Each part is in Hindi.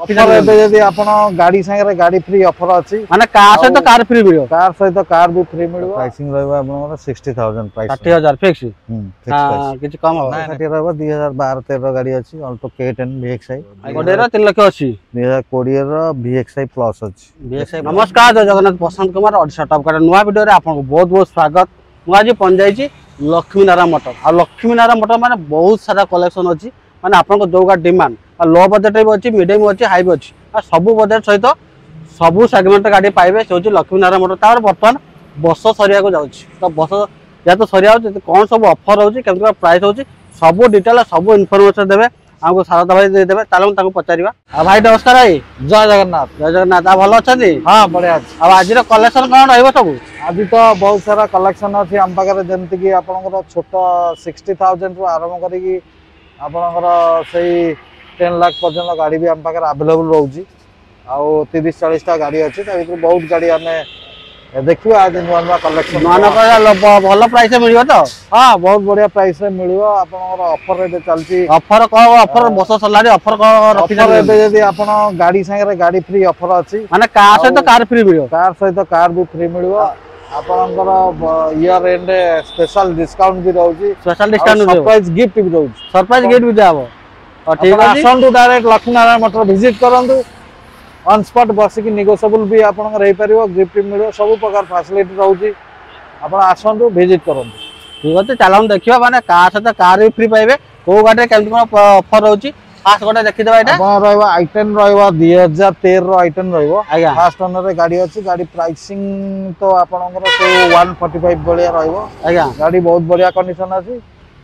ऑफर एबे यदि आपण गाड़ी संगे गाड़ी फ्री ऑफर अछि माने कार सहित कार फ्री मिलियो कार सहित कार भी फ्री मिलियो प्राइसिंग रहबा आपन 60000 प्राइस 60000 फिक्स हां किछ कम हो 60 रहबा 2012 13 गाड़ी अछि ऑल्टो K10 VXI कोडेर 3 लाख अछि 2020 रो VXI प्लस अछि VXI नमस्कार जय जगन्नाथ बसंत कुमार ओडिशा टॉप कार नुवा वीडियो रे आपन बहुत बहुत स्वागत मु आज पहुंच जाई लक्ष्मी नारायण मोटर आ लक्ष्मी नारायण मोटर माने बहुत सारा कलेक्शन अछि माने आपन को जोगा डिमांड लो बजेट भी अच्छी मीडियम अच्छी हाई भी अच्छी सब बजेट सहित सब सेगमेंट गाड़ी पाइबे से हूँ लक्ष्मी नारायण मोटर तार बर्तमान बस सरिया जाऊँगी तो बस या तो सरिया कौन सब ऑफर होची केमती प्राइस होची सब डिटेल सब इनफॉरमेशन देवे आमको शारदा भाई देदेवे ताले पचारिबा आ भाई नमस्कार भाई जय जगन्नाथ आ भल अच्छे हाँ बढ़िया अब आज कलेक्शन कौन रही सब आज तो बहुत सारा कलेक्शन अच्छी आम पाखे जमती कि आपंकर छोट 60,000 रु आरंभ करी आपंकर से 10 लाख पर्यटन गाड़ी भी आम पाखे अवेलेबल रोचे आउ 30-40 टा गाड़ी अच्छी बहुत गाड़ी आम देखिए आज नुआ नुआ कलेक्शन भल प्राइस मिल तो हाँ बहुत बढ़िया प्राइस मिल ऑफर रेट चलती ऑफर ऑफर बस सरला ऑफर यदि आप गाड़ी संगे गाड़ी फ्री ऑफर अच्छी माने कार सहित कार फ्री मिल कार सहित कार भी फ्री मिल आपनकर ईयर एंड स्पेशल डिस्काउंट भी रहउची स्पेशल डिस्काउंट सरप्राइज गिफ्ट भी रहउची सरप्राइज गिफ्ट भी जाबो ठीक है आसंतु direct Lakshmi Narayan motor visit करंतु ऑन स्पॉट बसिक नेगोशिएबल भी आपनकर रही परियो गिफ्ट मिलियो सब प्रकार फैसिलिटी रहउची आपण आसंतु विजिट करंतु ठीक अछि चलाउन देखियो माने कार सहित कार भी फ्री पाइबे को गाडी केमति कोन ऑफर रहउची फास्ट गोटे देखि देबा एटा आपण रहबा i10 रहबा 2013 रो i10 रहबो आज्ञा फास्ट ओनर रे गाड़ी अछि गाड़ी प्राइसिंग तो आपनकर से 145 बढ़िया रहबो आज्ञा गाड़ी बहुत बढ़िया कंडीशन अछि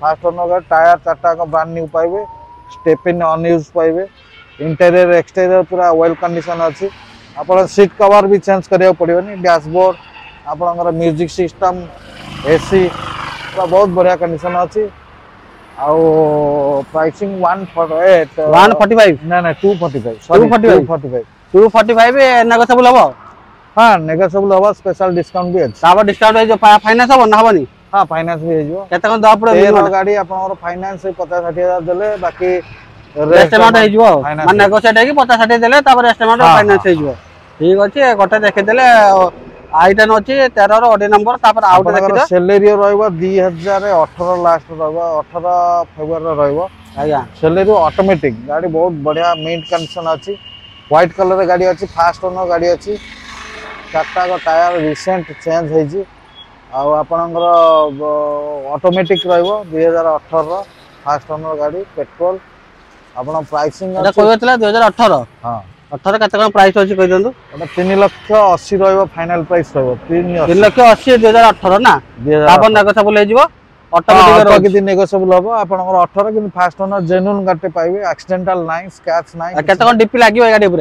फास्ट ओनर का टायर चारटा का ब्रांड न्यू पाइबे स्टेपिन अनयूज पाइबे इंटीरियर एक्सटीरियर पूरा वेल कंडीशन अछि आपण सीट कवर भी चेंज करिया पड़िबनी डैशबोर्ड आपनकर म्यूजिक सिस्टम एसी पूरा बहुत बढ़िया कंडीशन अछि आउ प्राइसिंग 145 ना ना 245 सॉरी 245 नेगोशिएबल हो हां नेगोशिएबल हो स्पेशल डिस्काउंट भी अछि ताबा डिस्काउंट है जो फाइनेंस हो ना होबनी हां फाइनेंस भी हेजो केते कोन दा पड़े गाड़ी आपनकर फाइनेंस 50-60,000 देले बाकी एस्टिमेट है जो माने नेगोशिएट है कि 50-60 देले तापर एस्टिमेट फाइनेंस है जो ठीक अछि गोटे देखि देले i10 अछि 13 रो ऑडी नंबर तापर आउट देखि दे सैलरी रहबा 2018 लास्ट रहबा 18 फेब्रुआरी रहबा आज्ञा सैलरी ऑटोमेटिक गाड़ी बहुत बढ़िया मिंट कंडीशन अछि व्हाइट कलर रे गाड़ी अछि फास्ट ओनर गाड़ी अछि चारटा को टायर रिसेंट चेंज है जी आ आपनकर ऑटोमेटिक रहबो 2018 रो फास्ट ओनर गाड़ी पेट्रोल आपण प्राइसिंग एटा कहतला 2018 हां 18 कते कोन प्राइस अछि कहि दंतु एटा 3,80,000 रहबो फाइनल प्राइस रहबो 3,80,000 2018 ना तापर नेगोशिएबल हे जिवो ऑटोमेटिक किति नेगोशिएबल होबो आपनकर 18 किन फास्ट ओनर जेन्युइन गाटे पाइबे एक्सीडेंटल नाइ स्क्रैच नाइ कते कोन डीपी लागियो गाडी ऊपर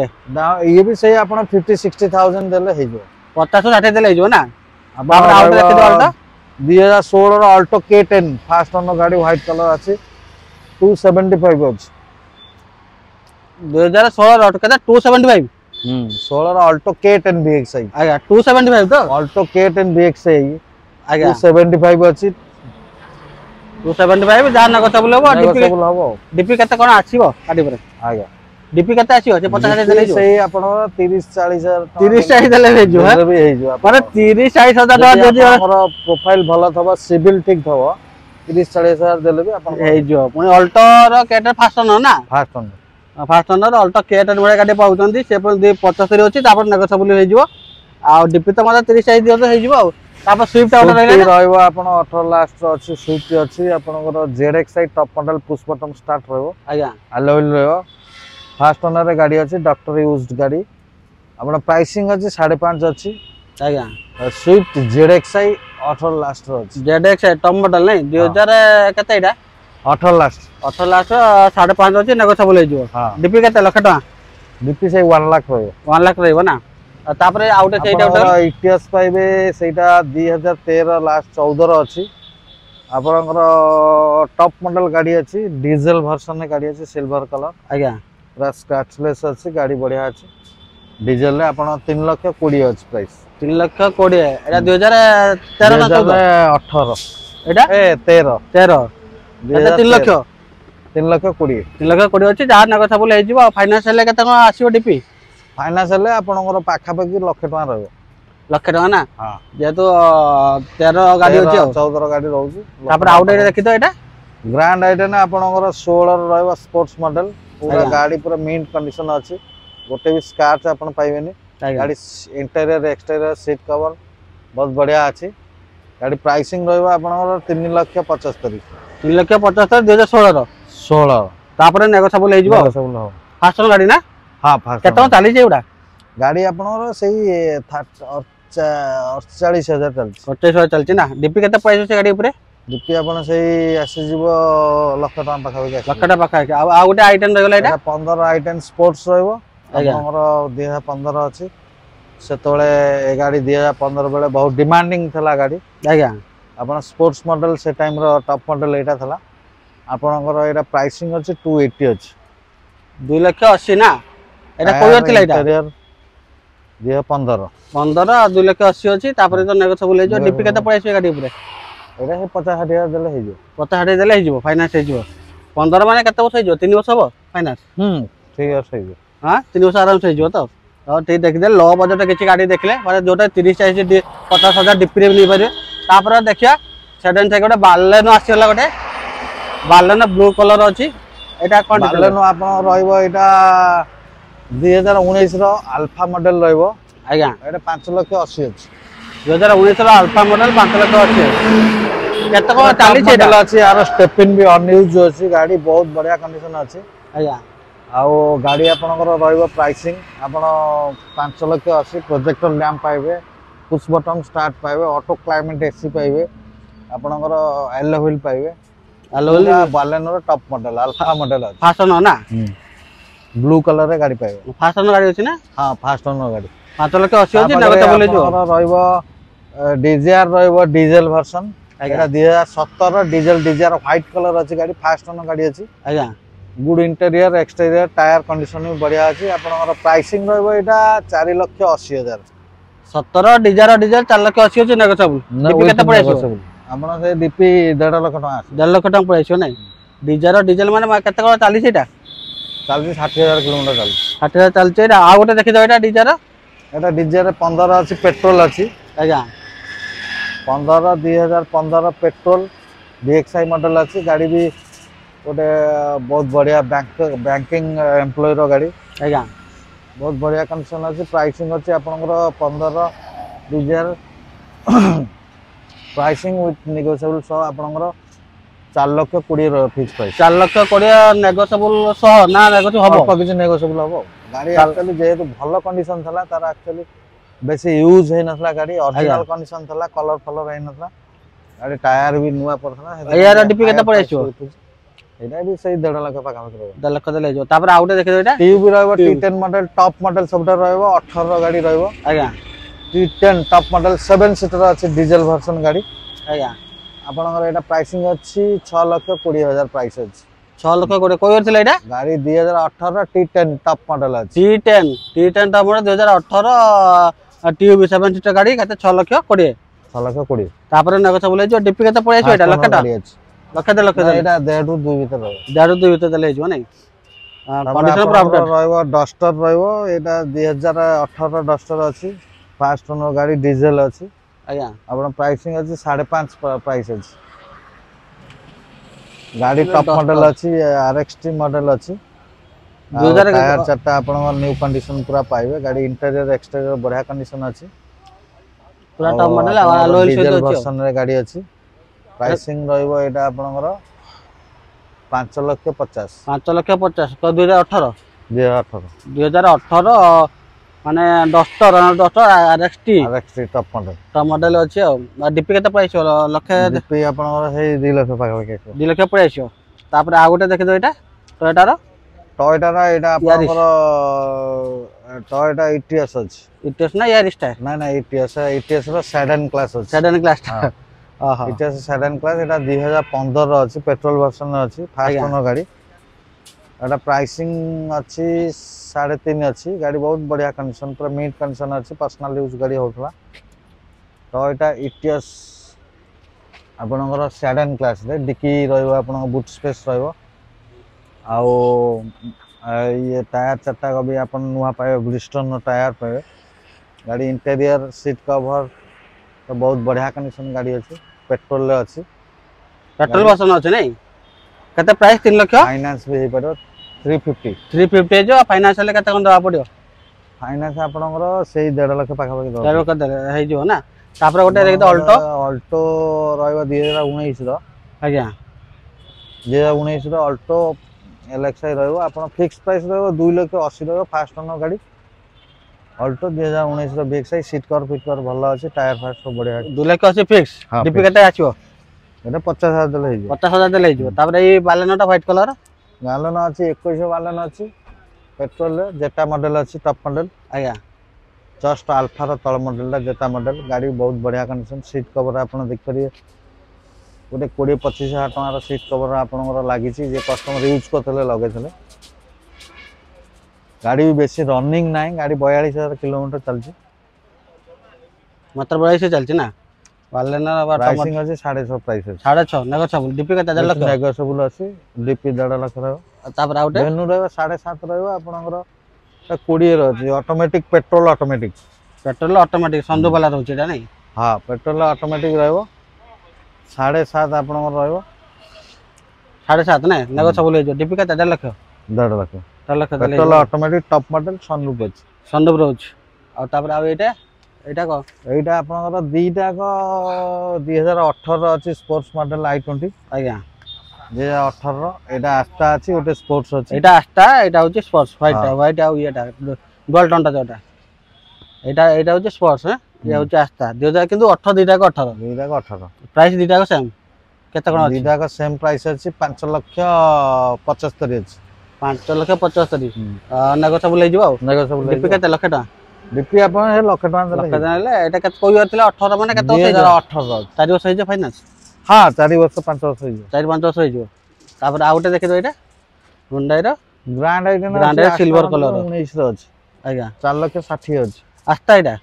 ये भी सही आपण 50-60,000 देले हे जो 50-60 देले हे जो ना आपण आउट रखि दो अल्टो 2016 रो अल्टो K10 फास्ट ओनर गाड़ी व्हाइट कलर अछि 275 अछि 2016 अल्टो कते 275 16 रो अल्टो K10 VXI आज्ञा 275 तो अल्टो K10 VXI आज्ञा 275 अछि 275 जा नेगोशिएबल होबो डीपी कते कोन आछिबो गाडी पर आज्ञा डीपी कते आछिबो से 50-60 देले जो सही आपण 30-40,000 30-40 देले हे जो है भी हे जो माने 30-40 हजार टका जदि हमर प्रोफाइल भलो थबा सिविल ठीक थबा 30-40,000 देले भी आपण हे जो पुनी अल्टो रो केटर फास्ट ओनर ना फास्ट ओनर अल्टो K10 बडे गाडी पाउचंदी से पर 75 अछि तापर नेगोशिएबल हे जो आ डीपी तो माने 30-40 दियो तो हे जो तापर स्विफ्ट ऑर्डर रहइबो आपण 18 लास्ट अछि स्विफ्ट अछि आपनकर ZXi top model push button start रहइबो आज्ञा अलोइल रहइबो फास्ट ओनर रे गाड़ी अछि डॉक्टर यूज्ड गाड़ी आपण प्राइसिंग अछि 5.5 अछि आज्ञा स्विफ्ट ZXi 18 लास्ट रो अछि ZXi टॉप मॉडल नै 2000 कते एटा 18 लास्ट 5.5 अछि नेगोशिएबल हे जो डीपी कते लाख टका डीपी से 1 लाख रहइबो 1 लाख रहइबो ना तापर आउट सेटा इतिहास पाइबे सेटा 2013 लास्ट 14 रो अछि आपनकर टॉप मॉडल गाड़ी अछि डीजल वर्जन गाड़ी अछि सिल्वर कलर आज्ञा पूरा स्क्रैचलेस अछि गाड़ी बढ़िया अछि डीजल रे आपण 3,20,000 अछि प्राइस 3,20,000 एटा 2013 ना 2018 एटा 13 3 लाख 3,20,000 3 ଲକ୍ଷ 20 ଅଛି ଯାହା ନଗଦ ସବୁ ହେଇଯିବ। ଆଉ ଫାଇନାନ୍ସ ହେଲେ କେତେ କଣ ଆସିବ ଡିପି? फाइनान्स हेले आपनकर पाखापाखि लक्ष टका रहबो। ଲକ୍ଷ ଟଙ୍କା ନା हां ଯେହେତु 13 ଗାଡି ଅଛି ଆଉ 14 गाड़ी रहउची। ତାପରେ ଆଉ ଗୋଟେ ଦେଖିତ ଏଇଟା ग्रांड आइटन आपनकर 16 रहबो स्पोर्ट्स मॉडल पूरा आज्ञा। गाड़ी पूरा मिंट कंडीशन अछि। गोटे भी स्क्रैच आपन पाइबेनी। ଆଜ୍ଞା गाड़ी इंटीरियर एक्सटीरियर सीट कवर बहुत बढ़िया अछि। गाड़ी प्राइसिंग रहबो आपनकर 3,75,000 3 ଲକ୍ଷ 75 2016 ର 16 ତାପରେ ନେଗୋସିଏबल ହେଇଯିବ ଆଉ सब हो। ଫାଷ୍ଟ ଗାଡି ନା हां फास्ट କେତେ ଟଙ୍କା ଚାଲିଛି ଏଗୁଡା? गाड़ी आपनकर सेही 48,000 चलछि। 25,000 ଚାଲିଛି ନା ଡିପି କେତେ ପ୍ରାଇସ୍ ଅଛି ଗାଡି ଉପରେ? डीपी आपन सेही आसी जीवो लक्ष टका पाखापाखि आसी। ଲକ୍ଷ ଟଙ୍କା ପାଖାପାଖି ଆଉ ଗୋଟେ ଆଇଟମ ରହିଗଲା ଏଇଟା 15 आइटन स्पोर्ट्स रहबो आज्ञा। आपनकर 2015 अछि। सेतोळे ए गाड़ी 2015 बेले बहुत डिमांडिंग थला गाड़ी। ଆଜ୍ଞା आपण स्पोर्ट्स मॉडल से टाइम रो टॉप मॉडल एटा थला। आपनकर एटा प्राइसिंग अछि 280 अछि। 2 ଲକ୍ଷ 80 ନା ଏଇଟା କୋଉ ଇୟର ଥିଲା ଏଇଟା? इंटीरियर 2015 15 ଆଉ 2 ଲକ୍ଷ 80 ଅଛି ତାପରେ ତ ନେଗୋସିଏବଲ ହେଇଯିବ। ଡିପି କେତେ ପ୍ରାଇସ୍ ଅଛି ଗାଡି ଉପରେ? एटा हे 50,000 देले हे जो। 50,000 ଦେଲେ ହେଇଯିବ ଫାଇନାନ୍ସ ହେଇଯିବ। 15 ମାନେ କେତେ ବର୍ଷ ହେଇଯିବ? 3 ବର୍ଷ ହବ ଫାଇନାନ୍ସ? ठीक है सही है। ହଁ 3 ବର୍ଷ ଆରାମସେ ହେଇଯିବ ତ। ହଁ ଠିକ ଦେଖିଦେଲେ लो ବଜେଟ କିଛି ଗାଡି ଦେଖିଲେ ମାନେ ଯୋଉଟା 30 40 50,000 ଡିପିରେ ବି ନେଇପାରିବେ। ତାପରେ ଦେଖିବା ସେଡେନ୍ ଥାଇ ଗୋଟେ ବାଲେନୋ ଆସିଗଲା ଗୋଟେ ବାଲେନୋ ବ୍ଲୁ କଲର ଅଛି। ଏଇଟା କଣ बालेनो आपण रहइबो एटा 2019 रो अल्फा मॉडल रहइबो। ଆଜ୍ଞା एटा 5,80,000 अछि। 2019 ର ଆଲଫା मॉडल 5 ଲକ୍ଷ ଅଛି। କେତେ କଣ ଚାଲିଛି ଏଇଟା? मॉडल अछि यार स्टेपिन भी अनयूज अछि। गाड़ी बहुत बढ़िया कंडीशन अछि। ଆଜ୍ଞା आउ गाड़ी आपनकर रहइबो प्राइसिंग आपण 5,80,000 प्रोजेक्टर लैंप पाइबे पुश बटन स्टार्ट पाइबे ऑटो क्लाइमेट एसी पाइबे आपनकर एलो व्हील पाइबे। ଆଲୋ बालेनो रो टॉप मॉडल अल्फा मॉडल अछि। ଫାଷ୍ଟ ଓନର ନା ब्लू कलर रे गाड़ी पाइबे। ଫାଷ୍ଟ ଓନର ଗାଡି ଅଛି ନା हां फास्ट ओनर गाड़ी 5 ଲକ୍ଷ 80 ଅଛି ନେଗୋସିଏବଲ ହେଇଯିବ। आपनकर रहइबो डीजीआर रहइबो डीजल वर्जन। ଆଜ୍ଞା एटा 2017 डीजल डीजीआर व्हाइट कलर अछि। गाड़ी फास्ट ओनर गाड़ी अछि। ଆଜ୍ଞା good interior exterior tyre condition भी बढ़िया अछि। आपनकर प्राइसिंग रहइबो एटा 4,80,000 17 ଡିଜାର 4 ଲକ୍ଷ 80 ଅଛି ନେଗୋସିଏବल। ଡିପି କେତେ ପଡି ଆସିବ? आपण से डीपी 1.5 लाख टका आसी। 1.5 ଲକ୍ଷ ଟଙ୍କା ପଡି ଆସିବ ନାଇଁ। ଡିଜାର ଡିଜେଲ ମାନେ କେତେ କଣ ଚାଲିଛି ଏଇଟା? चालीस 60,000 किलोमीटर चालीस। 60,000 ଚାଲିଛି ଏଇଟା। ଆଉ ଗୋଟେ ଦେଖିଦେବ ଏଇଟା ଡିଜାର एटा डीजर 15 अछि पेट्रोल अछि। ଆଜ୍ଞା 15 2015 पेट्रोल DXi मॉडल अछि। गाड़ी भी गोटे बहुत बढ़िया बैंकिंग एम्प्लॉय रो गाड़ी ଆଜ୍ଞା बहुत बढ़िया कंडीशन अछि। प्राइसिंग अछि आपनकर 15 डीजर प्राइसिंग विथ नेगोशिएबल सो आपनकर 4,20,000 रो फिक्स प्राइस। 4 ଲକ୍ଷ 20 ନେଗୋସିଏବଲ ସହ ନା ନେଗୋସିଏବଲ ହବ? अल्प किसी नेगोशिएबल हबो। गाड़ी चाल- एक्चुअली जेहेतु भलो कंडीशन थला तार एक्चुअली बेसी यूज हे नथला गाड़ी ओरिजिनल आज्ञा। कंडीशन थला कलर फलर हे नथला। गाड़ी टायर भी नुवा पड़थला। यार डीपी केते पड़ै आछो? एटा भी सही 1.5 लाख पाखा पाखि रहबो। 1.5 ଲକ୍ଷ ଦେଲେ ହେଇଯିବ। ତାପରେ ଆଉ ଗୋଟେ ଦେଖିଦେବ ଏଇଟା टीयू भी रहबो T10 मॉडल टॉप मॉडल सबटा रहबो 18 रो गाड़ी रहबो। ଆଜ୍ଞା T10 टॉप मॉडल 7 सीटर अछि डीजल वर्जन गाड़ी। ଆଜ୍ଞା आपनकर एटा प्राइसिंग अछि 6,20,000 प्राइस अछि। 6 ଲକ୍ଷ 20 କୋଉ ଇୟର ଥିଲା ଏଇଟା? गाड़ी 2018 ର T10 टॉप मॉडल अछि। T10 ଟା ମୋର 2018 TUV 7 सीटर गाड़ी କେତେ 6 ଲକ୍ଷ 20 6,20,000 ତାପରେ ନେଗୋସିଏବଲ ହେଇଯିବ। ଡିପି କେତେ ପଡି ଆସିବ ଏଇଟା? ଲକ୍ଷ ଟା गाड़ी अछि। ଲକ୍ଷ 2 ଲକ୍ଷ ଦେଲେ एटा 1.5 ରୁ 2 ଭିतर रहबो। 1.5 ରୁ 2 ଭିତରେ ଦେଲେ ହେଇଯିବ ନାଇଁ। କଣ୍ଡିସନ ପୁରା आपनकर अपडेट रहबो डस्टर रहबो एटा 2018 ର डस्टर अछि। फास्ट ओनर गाड़ी डीजल अछि। ଆଜ୍ଞା आपण प्राइसिंग अछि 5.5 प्राइस अछि। गाड़ी टॉप मॉडल अछि RXT मॉडल अछि। 2000 टायर चारटा आपनकर न्यू कंडीशन पूरा पाइबे। गाड़ी इंटीरियर एक्सटीरियर बढ़िया कंडीशन अछि। ପୁରା ଟପ ମଡେଲ ଆଉ आपनकर ଆଲୋଏल ସହିତ डीजल ଅଛି ଆଉ वर्जन रे गाड़ी अछि। प्राइसिंग रहइबो एटा आपनकर 5,50,000 5 ଲକ୍ଷ 50 ତ 2018 2018 ମାନେ duster RXT RXT top model ତ ମଡେଲ ଅଛି ଆଉ ଡିପି କେତେ ପଡି ଆସିବ? ଲକ୍ଷ डीपी आपनकर हे 2 लाख पाखा पाखि आछो। 2 ଲକ୍ଷ ପଡି ଆସିବ। ତାପରେ ଆଉ ଗୋଟେ ଦେଖିଦେବ ଏଇଟା ଟୋୟୋଟାର टोयोटा रा एटा यारिस आपनकर टोयोटा इटिएस अछि। इटिएस ना यारिस टा? ना इटिएस रो सेडान क्लास अछि। सेडान क्लास टा हां ओहो इटिएस सेडान क्लास एटा 2015 रो अछि। पेट्रोल वर्जन रो अछि। फास्ट आज्ञा ओनर गाड़ी एटा प्राइसिंग अछि 3.5 अछि। गाड़ी बहुत बढ़िया कंडीशन पूरा मिड कंडीशन अछि। पर्सनल यूज गाड़ी होतला। टोयोटा इटिएस आपनकर सेडान क्लास रे डिकी रहइबो आपनकर बूट स्पेस रहइबो। ଆଉ ये टायर चार्टा का भी अपन नुआ पाए ब्रिस्टन टायर पाए गाड़ी इंटेरियर सीट कवर तो बहुत बढ़िया कंडीशन गाड़ी अच्छी पेट्रोल ले अच्छी पेट्रोल वर्जन अछि नै केते प्राइस 3 लाख फाइनेंस भी हो पड़ो 350 350 जो फाइनेंस ले केते कोन दवा पड़ियो फाइनेंस आपनकर से 1.5 लाख पाखा पाखी दो डेढ़ कर हे जो ना तापर गोटे देखि अल्टो अल्टो रहबो 2019 रो आज्ञा 2019 रो अल्टो एलएक्सआई रहबो आपन फिक्स प्राइस रहबो 2 लाख 80 रहबो फास्ट ओनर गाड़ी अल्टो 2019 रो बीएक्सआई सीट कवर फिट कवर भलो अछि टायर फास्ट सब बढ़िया 2 लाख 80 फिक्स हाँ, डीपी केते आछियो एटा 50000 देले हे 50000 देले हिजो तापर ए बालेनोटा व्हाइट कलर गालन अछि 2100 बालन अछि पेट्रोल जेटा मॉडल अछि टॉप मॉडल आज्ञा जस्ट अल्फा रो तळ मॉडल ला जेटा मॉडल गाड़ी बहुत बढ़िया कंडीशन सीट कवर आपण देख परिए गोटे 20-25,000 टका सीट कवर आपनकर लागि छी जे कस्टमर यूज करथले लगेथले गाड़ी भी बेसी रनिंग नाही गाड़ी 42000 किलोमीटर चलची मात्र बड़ाई से चलची ना बालेनो प्राइसिंग अछि 6.5 प्राइस अछि 6.5 नेगोशिएबल डीपी केते 1.5 लाख नेगोशिएबल अछि डीपी 1.5 लाख रहबो तापर आउटे वेन्यू रहबो 7.5 रहबो आपनकर 20 रो अछि automatic petrol automatic petrol automatic संदो वाला रहउची एटा नै हां पेट्रोल ऑटोमेटिक रहबो 7.5 आपनकर रहबो 7.5 नै नेगोशिएबल हे जो डीपी केते 1.5 lakh 1.5 lakh 1.5 lakh petrol automatic top model sunroof अछि संदो रहउची आ तापर आ एटा को एटा आपनकर दीटा को 2018 रो अछि स्पोर्ट्स मॉडल i20 आज्ञा 2018 रो एटा आस्ता अछि ओटे स्पोर्ट्स अछि एटा आस्ता एटा होची स्पोर्ट्स व्हाइट आ येटा गोल्ड टोन टा जोटा एटा होची स्पोर्ट्स है ये होची आस्ता 2000 किंतु 18 दीटा को 18 दीटा को 18 प्राइस दीटा को सेम केते कोन अछि दीटा को सेम प्राइस अछि 5 लाख 75 अछि 5 लाख 75 नेगोशिएबल हे जो नेगोशिएबल डीपी केते लाख टका डीपी आपन हे लाख टका लाख टका ले एटा केते कोइ होतिला 18 माने केते होतै 2018 4 वर्ष हे जो फाइनेंस हां 4 वर्ष 5 वर्ष हे 4-5 वर्ष हे जो तापर आउटे देखि दो एटा हुंडई रो ग्रैंड आइटन ग्रैंड सिल्वर कलर 19 रो अछि आज्ञा 4 लाख 60 अछि आस्ता एटा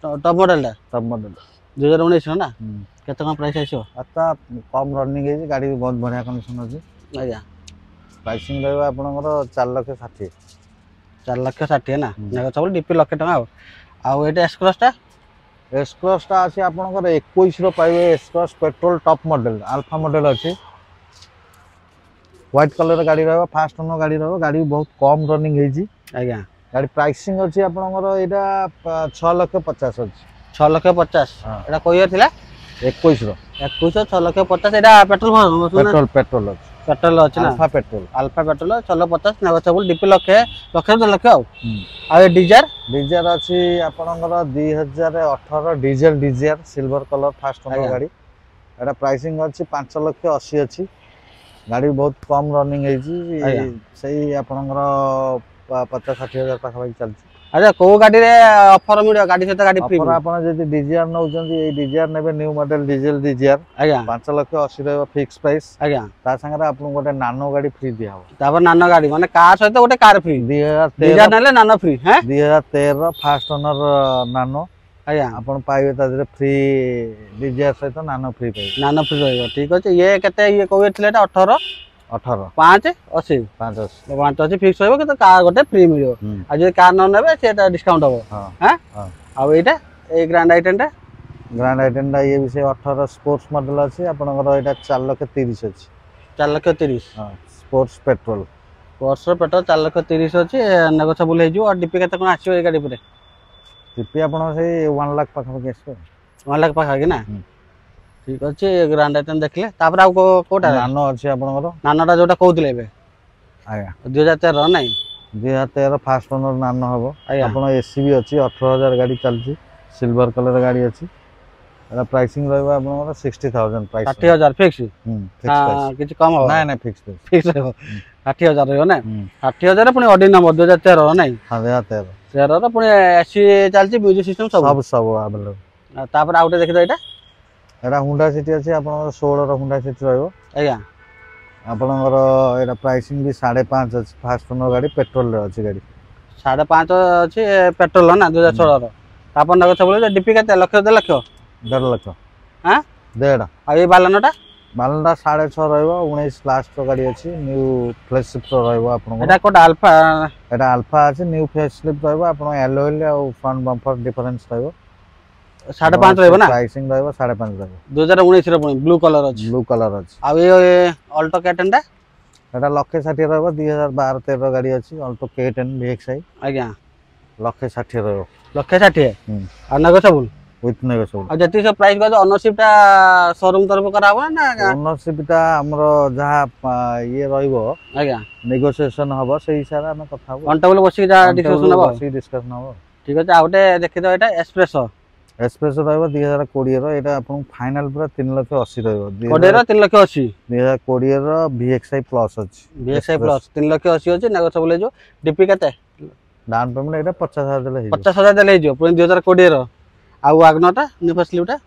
टॉप मॉडल टा टॉप मॉडल 2019 ना केते कोन प्राइस आइसो आता कम रनिंग हे गाड़ी बहुत बढ़िया कंडीशन अछि आज्ञा प्राइसिंग रहबो आपनकर 4 लाख 60 4 लाख 60 ना नेगोशिएबल डीपी लाख टका आ एटा एस क्रॉस टा एस क्रॉस टा अछि आपनकर 21 रो पाइबे S cross petrol top model alpha model अछि व्हाइट कलर गाड़ी रहबो फास्ट ओनर गाड़ी रहबो गाड़ी बहुत कम रनिंग हे जी आज्ञा गाड़ी प्राइसिंग अछि आपनकर एटा 6 लाख 50 अछि 6 लाख 50 एटा कोइ इयर थिला 21 रो 21 6 लाख 50 एटा पेट्रोल पेट्रोल अछि पेट्रोल अछि ना alpha petrol 6 lakh 50 negotiable DP lakh 2 lakh आ ए डिजार अछि आपनकर 2018 diesel Dzire silver colour first owner गाड़ी एटा प्राइसिंग अछि 5 लाख 80 अछि गाड़ी बहुत कम रनिंग हे जी सही आपनकर 50-60 हजार पाखा पाखी चलछि अच्छा को गाड़ी रे ऑफर मिडियो गाड़ी से गाड़ी फ्री ऑफर आपण जदी डिजार नउचंदी ए डिजार नेबे न्यू मॉडल डीजल डिजार आज्ञा 5 लाख 80 रहबो फिक्स प्राइस आज्ञा ता संगे आपन गोटे नानो गाड़ी फ्री दिया हो तापर नानो गाड़ी माने कार सहित गोटे कार फ्री 2013 डिजार नेले नानो फ्री हैं 2013 रो फास्ट ओनर नानो आज्ञा आपण पाइबे तादरे फ्री डिजार सहित नानो फ्री पाइबे नानो फ्री रहइबो ठीक अछि ये केते ये कोइ थिलेटा 18 5 80 5 80 फिक्स रहइबो कि कार गोटे फ्री मिलियो आ जे कार न नेबे सेटा डिस्काउंट होबो हैं आ एटा ए ग्रैंड आइटन टा ये विषय 18 स्पोर्ट्स मॉडल अछि आपनकर एटा 4 लाख 30 अछि 4 लाख 30 हां स्पोर्ट्स पेट्रोल 4 लाख 30 अछि नेगोशिएबल हे जो और डीपी केते कोन आछियो ए गाड़ी परे डीपी आपण से 1 लाख पाखा पाखी आछो 1 लाख पाखा कि ना ठीक अछि ग्रैंड आइटन देखले तापर आ कोटा नानो अछि आपनकर नानोटा जोटा कहउतले बे आया 2013 नै 2013 फास्ट ओनर नानो हबो आपण एसी भी अछि 18000 गाड़ी चलछि सिल्वर कलर गाड़ी अछि एला प्राइसिंग रहबो आपनकर 60000 प्राइस 60000 फिक्स फिक्स हां किछ कम हो नै नै फिक्स फिक्स रहबो 60000 रहबो नै 60000 पुनी ऑडी नंबर 2013 नै हां 2013 13 रो पुनी एसी चलछि म्यूजिक सिस्टम सब अवेलेबल तापर आउटे देखि दो एटा हुंडा सिटी अछि आपनकर 16 रो हुंडा सिटी रहबो आज्ञा आपनकर एटा प्राइसिंग भी 5.5 अछि फास्ट ओनर गाड़ी पेट्रोल रे अछि गाड़ी 5.5 अछि पेट्रोल ना 2016 रो तापर नगो सब डीपी केते लाख 2 लाख 1.5 लाख हां 1.5 आ ये बालानोटा ବାଲାଟା 6.5 ରହିବ 19 ଲାଷ୍ଟ ଗାଡ଼ି ଅଛି ନ୍ୟୁ ଫ୍ଲେସ୍ ସିଫ୍ଟ ରହିବ ଆପଣଙ୍କର ଏଟା କୋଟା ଆଲଫା ଏଟା ଆଲଫା ଅଛି ନ୍ୟୁ ଫ୍ଲେସ୍ ସିଫ୍ଟ ରହିବ ଆପଣ ଆଲୋଏଲ୍ ଆଉ ଫ୍ରଣ୍ଟ ବମ୍ପର ଡିଫରେନ୍ସ ରହିବ 5.5 ରହିବ ନା ପ୍ରାଇସିଂ ରହିବ 5.5 ରହିବ 2019 ର ପୁଣି ବ୍ଲୁ କଲର ଅଛି ବ୍ଲୁ କଲର ଅଛି ଆଉ ଏ ଅଲ୍ଟୋ K10 ଟା ଏଟା 1,60,000 ରହିବ 2012-13 ର ଗାଡ଼ି ଅଛି ଅଲ୍ଟୋ K10 VXI ଆଜ୍ଞା 1,60,000 ରହିବ 1,60,000 ହୁଁ ଆଉ ନେଗୋସିଏबल ୱିଥ୍ ନେଗୋସିଏବଲ ଆଉ ଯେତିକି ସବୁ ପ୍ରାଇସ୍ କହିଲେ ଅନରସିପ ଟା ଶୋରୁମ ତରଫ କରା ହବ ନା ଓନରସିପ ଟା ଆମର ଯାହା ଇଏ ରହିବ ଆଜ୍ଞା ନେଗୋସିଏସନ ହବ ସେଇ ହିସାବରେ ଆମେ କଥା ହବୁ କଣ୍ଟେବଲ ବସିକି ଯାହା ଡିସ୍କସନ ହବ ବସିକି ଡିସ୍କସନ ହବ ଠିକ ଅଛି ଆଉ ଗୋଟେ ଦେଖିଦବ ଏଟା ଏକ୍ସପ୍ରେସୋ ଏକ୍ସପ୍ରେସୋ ରହିବ 2020 ର ଏଟା ଆପଣଙ୍କୁ ଫାଇନାଲ ପୁରା 3,80,000 ରହିବ 20 ର 3,80,000 2020 ର VXI ପ୍ଲସ୍ ଅଛି VXI ପ୍ଲସ୍ 3,80,000 ଅଛି ନେଗୋସିଏବଲ ହେଇଯିବ ଡିପି କେତେ ଡାଉନ ପେମେଣ୍ଟ ଏଟା 50,000 ଦେଲେ ହେଇଯିବ 50,000 ଦେଲେ ହେଇଯିବ ପୁଣି 2020 ର ଆଉ ୱାଗନର ଟା ନ୍ୟୁ ଫେସ୍ ଲିଫ୍ଟ ଟା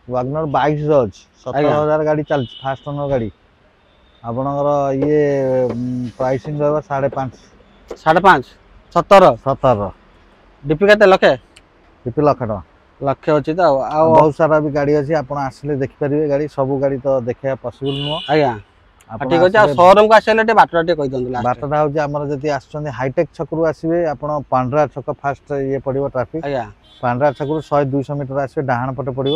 ୱାଗନର 22 ର ଅଛି 17,000 ଗାଡ଼ି ଚାଲିଛି ଫାଷ୍ଟ ଓନର ଗାଡ଼ି ଆପଣଙ୍କର ଇଏ ପ୍ରାଇସିଂ ରହିବ 5.5 5.5 17 ର ଡିପି କେତେ ଲକ୍ଷେ କେତେ ଲକ୍ଷ ଟଙ୍କା ଲକ୍ଷେ ଅଛି ତ ଆଉ ବହୁତ ସାରା ବି ଗାଡ଼ି ଅଛି ଆପଣ ଆସିଲେ ଦେଖିପାରିବେ ଗାଡ଼ି ସବୁ ଗାଡ଼ି ତ ଦେଖେଇବା ପସିବଲ ନୁହଁ ଆଜ୍ଞା ଆପଣ ଠିକ ଅଛି ଆଉ ଶୋରୁମ କୁ ଆସିଲେ ଟିକେ ବାଟଟା ଟିକେ କହିଦିଅନ୍ତୁ ଲାଷ୍ଟ ବାଟଟା ହଉଛି ଆମର ଯଦି ଆସୁଛନ୍ତି ହାଇଟେକ୍ ଛକରୁ ଆସିବେ ଆପଣ ପାଣ୍ଡରା ଛକ ଫାଷ୍ଟ ଇଏ ପଡ଼ିବ ଟ୍ରାଫିକ ଆଜ୍ଞା ପାଣ୍ଡରା ଛକରୁ 100-200 ମିଟର ଆସିବେ ଡାହାଣ ପଟେ ପଡ଼ିବ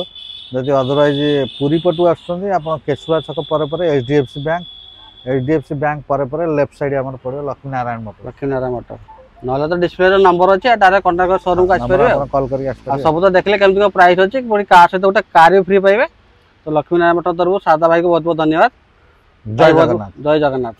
ଯଦି ଅଦରୱାଇଜ ପୁରୀ ପଟୁ ଆସୁଛନ୍ତି ଆପଣ କେଶୁଆ ଛକ ପରେ ପରେ HDFC ବ୍ୟାଙ୍କ ପରେ ପରେ ଲେଫ୍ଟ ସାଇଡ୍ ଆମର ପଡ଼ିବ ଲକ୍ଷ୍ମୀନାରାୟଣ ମୋଟର ଲକ୍ଷ୍ମୀନାରାୟଣ ମଟର ନହେଲେ ତ ଡିସପ୍ଲେରେ ନମ୍ବର ଅଛି ଡାଇରେକ୍ଟ କଣ୍ଟାକ୍ଟ କରି ଶୋରୁମ କୁ ଆସିପାରିବେ ଆପଣ କଲ୍ କରିକି ଆଉ ଆସିପାରିବେ ସବୁ ତ ଦେଖିଲେ କେମିତି କଣ ପ୍ରାଇସ୍ ଅଛି ପୁଣି କାର୍ ସହିତ ଗୋଟେ କାର୍ ବି ଫ୍ରି ପାଇବେ ତ ଲକ୍ଷ୍ମୀନାରାୟଣ ମଟର ତରଫରୁ ସାରଦା ଭାଇକୁ ବହୁତ ବହୁତ ଧନ୍ୟବାଦ ଜୟ ଜଗନ୍ନାଥ। ଜୟ ଜଗନ୍ନାଥ।